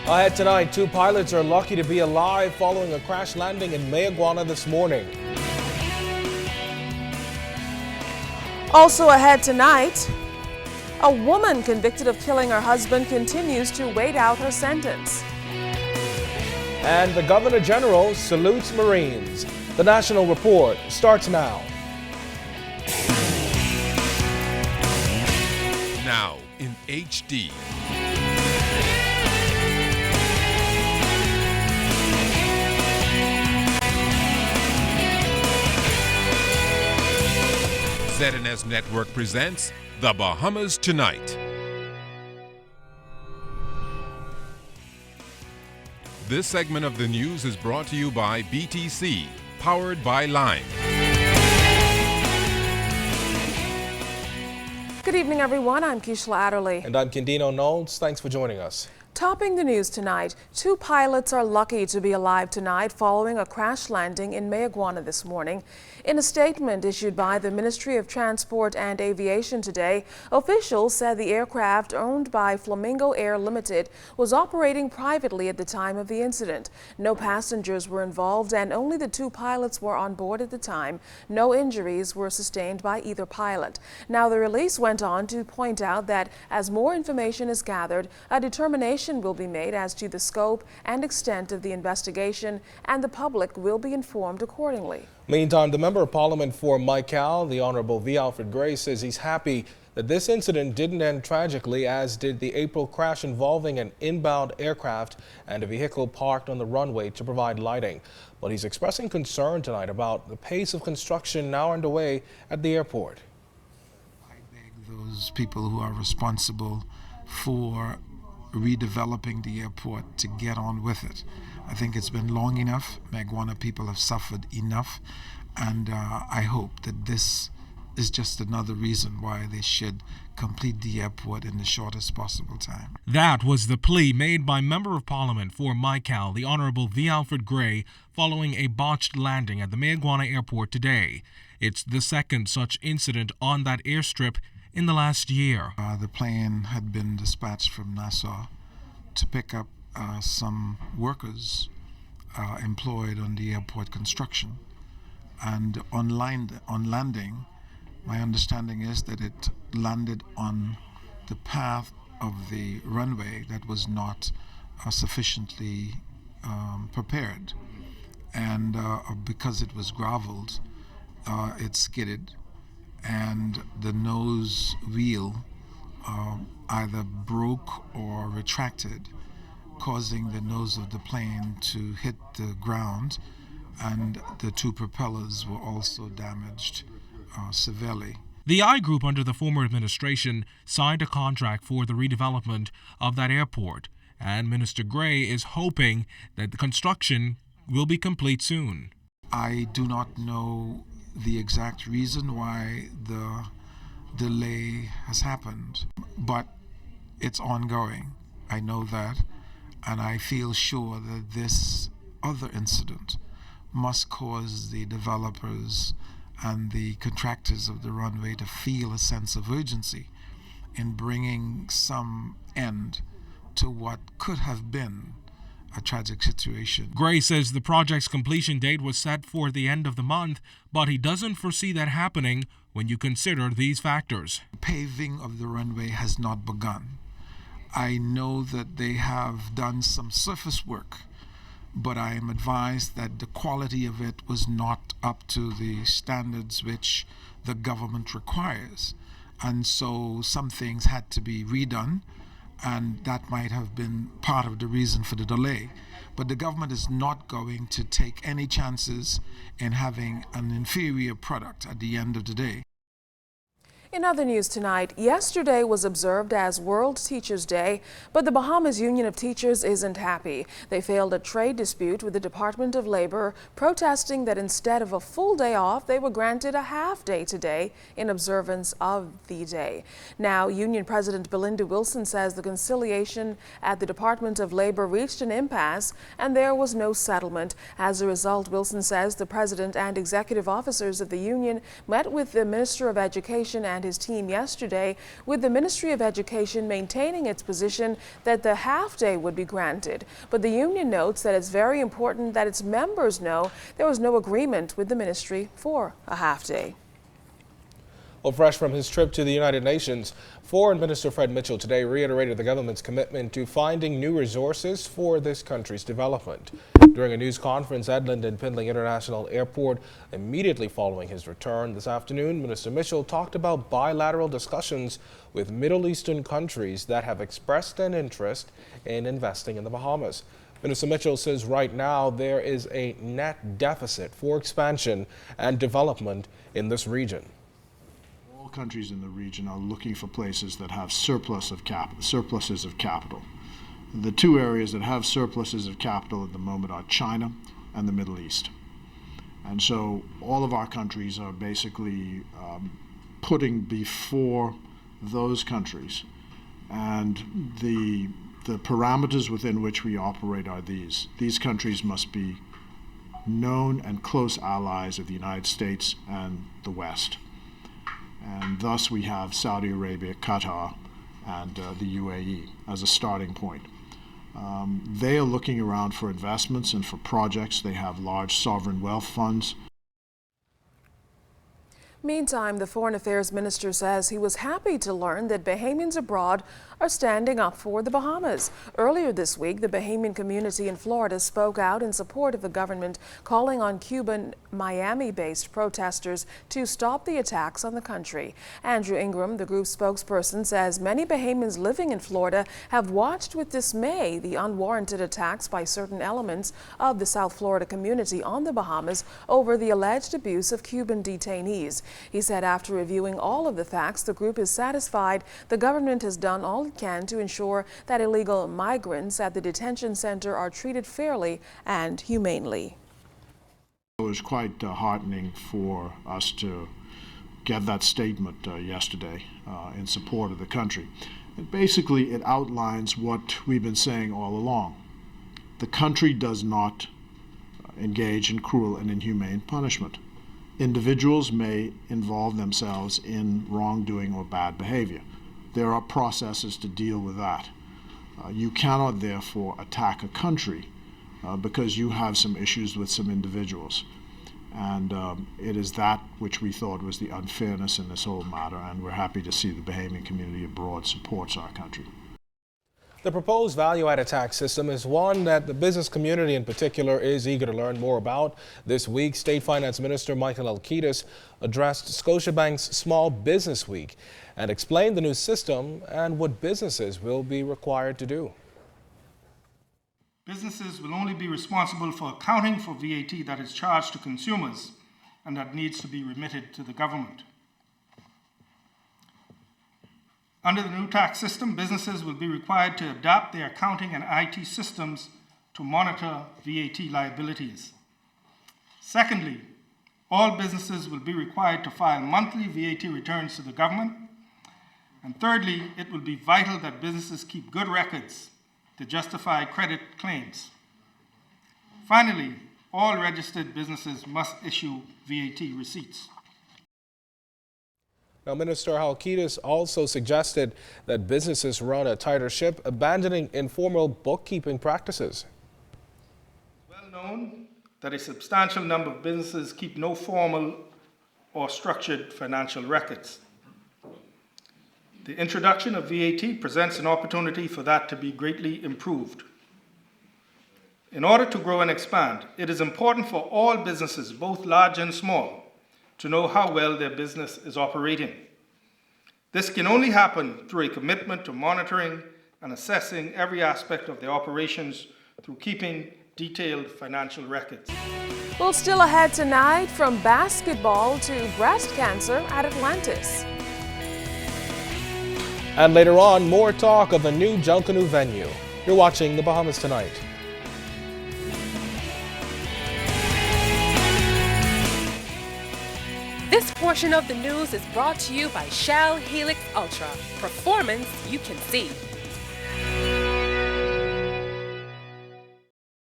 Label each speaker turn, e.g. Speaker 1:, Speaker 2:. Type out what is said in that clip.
Speaker 1: Ahead tonight, two pilots are lucky to be alive following a crash landing in Mayaguana this morning.
Speaker 2: Also ahead tonight, a woman convicted of killing her husband continues to wait out her sentence.
Speaker 1: And the Governor General salutes Marines. The National Report starts now.
Speaker 3: Now in HD. ZNS Network presents The Bahamas Tonight. This segment of the news is brought to you by BTC, powered by Lime.
Speaker 2: Good evening, everyone. I'm Keishla Adderley.
Speaker 1: And I'm Kendino Knowles. Thanks for joining us.
Speaker 2: Topping the news tonight, two pilots are lucky to be alive tonight following a crash landing in Mayaguana this morning. In a statement issued by the Ministry of Transport and Aviation today, officials said the aircraft owned by Flamingo Air Limited was operating privately at the time of the incident. No passengers were involved and only the two pilots were on board at the time. No injuries were sustained by either pilot. Now, the release went on to point out that as more information is gathered, a determination will be made as to the scope and extent of the investigation, and the public will be informed accordingly.
Speaker 1: Meantime, the Member of Parliament for Michael, the Honorable V. Alfred Gray, says he's happy that this incident didn't end tragically, as did the April crash involving an inbound aircraft and a vehicle parked on the runway to provide lighting. But he's expressing concern tonight about the pace of construction now underway at the airport.
Speaker 4: I beg those people who are responsible for redeveloping the airport to get on with it. I think it's been long enough. Mayaguana people have suffered enough, and I hope that this is just another reason why they should complete the airport in the shortest possible time.
Speaker 5: That was the plea made by Member of Parliament for Michael, the Honorable V. Alfred Gray, following a botched landing at the Mayaguana airport today. It's the second such incident on that airstrip in the last year.
Speaker 4: The plane had been dispatched from Nassau to pick up some workers employed on the airport construction. And on landing, my understanding is that it landed on the path of the runway that was not sufficiently prepared. And because it was graveled, it skidded, and the nose wheel either broke or retracted, causing the nose of the plane to hit the ground, and the two propellers were also damaged severely.
Speaker 5: The I Group under the former administration signed a contract for the redevelopment of that airport, and Minister Gray is hoping that the construction will be complete soon.
Speaker 4: I do not know the exact reason why the delay has happened, but it's ongoing. I know that, and I feel sure that this other incident must cause the developers and the contractors of the runway to feel a sense of urgency in bringing some end to what could have been a tragic situation.
Speaker 5: Gray says the project's completion date was set for the end of the month, but he doesn't foresee that happening when you consider these factors.
Speaker 4: Paving of the runway has not begun. I know that they have done some surface work, but I am advised that the quality of it was not up to the standards which the government requires. And so some things had to be redone, and that might have been part of the reason for the delay. But the government is not going to take any chances in having an inferior product at the end of the day.
Speaker 2: In other news tonight, yesterday was observed as World Teachers Day, but the Bahamas Union of Teachers isn't happy. They failed a trade dispute with the Department of Labor, protesting that instead of a full day off, they were granted a half day today in observance of the day. Now, Union President Belinda Wilson says the conciliation at the Department of Labor reached an impasse and there was no settlement. As a result, Wilson says the president and executive officers of the union met with the Minister of Education and and his team yesterday, with the Ministry of Education maintaining its position that the half-day would be granted. But the union notes that it's very important that its members know there was no agreement with the ministry for a half-day.
Speaker 1: Well, fresh from his trip to the United Nations, Foreign Minister Fred Mitchell today reiterated the government's commitment to finding new resources for this country's development. During a news conference at Lynden Pindling International Airport immediately following his return this afternoon, Minister Mitchell talked about bilateral discussions with Middle Eastern countries that have expressed an interest in investing in the Bahamas. Minister Mitchell says right now there is a net deficit for expansion and development in this region.
Speaker 6: Countries in the region are looking for places that have surpluses of capital. The two areas that have surpluses of capital at the moment are China and the Middle East. And so all of our countries are basically putting before those countries. And the parameters within which we operate are these. These countries must be known and close allies of the United States and the West. And thus we have Saudi Arabia, Qatar, and the UAE as a starting point. They are looking around for investments and for projects. They have large sovereign wealth funds.
Speaker 2: Meantime, the Foreign Affairs Minister says he was happy to learn that Bahamians abroad are standing up for the Bahamas. Earlier this week, the Bahamian community in Florida spoke out in support of the government, calling on Cuban Miami-based protesters to stop the attacks on the country. Andrew Ingram, the group's spokesperson, says many Bahamians living in Florida have watched with dismay the unwarranted attacks by certain elements of the South Florida community on the Bahamas over the alleged abuse of Cuban detainees. He said after reviewing all of the facts, the group is satisfied the government has done all it can to ensure that illegal migrants at the detention center are treated fairly and humanely.
Speaker 6: It was quite heartening for us to get that statement yesterday in support of the country. And basically, it outlines what we've been saying all along. The country does not engage in cruel and inhumane punishment. Individuals may involve themselves in wrongdoing or bad behavior. There are processes to deal with that. You cannot therefore attack a country because you have some issues with some individuals. And it is that which we thought was the unfairness in this whole matter, and we're happy to see the Bahamian community abroad supports our country.
Speaker 1: The proposed value-added tax system is one that the business community in particular is eager to learn more about. This week, State Finance Minister Michael Alkitis addressed Scotiabank's Small Business Week and explained the new system and what businesses will be required to do.
Speaker 7: Businesses will only be responsible for accounting for VAT that is charged to consumers and that needs to be remitted to the government. Under the new tax system, businesses will be required to adapt their accounting and IT systems to monitor VAT liabilities. Secondly, all businesses will be required to file monthly VAT returns to the government. And thirdly, it will be vital that businesses keep good records to justify credit claims. Finally, all registered businesses must issue VAT receipts.
Speaker 1: Now, Minister Alkitis also suggested that businesses run a tighter ship, abandoning informal bookkeeping practices.
Speaker 7: It's well known that a substantial number of businesses keep no formal or structured financial records. The introduction of VAT presents an opportunity for that to be greatly improved. In order to grow and expand, it is important for all businesses, both large and small, to know how well their business is operating. This can only happen through a commitment to monitoring and assessing every aspect of their operations through keeping detailed financial records.
Speaker 2: Well, still ahead tonight, from basketball to breast cancer at Atlantis.
Speaker 1: And later on, more talk of a new Junkanoo venue. You're watching The Bahamas Tonight.
Speaker 8: This portion of the news is brought to you by Shell Helix Ultra. Performance you can see.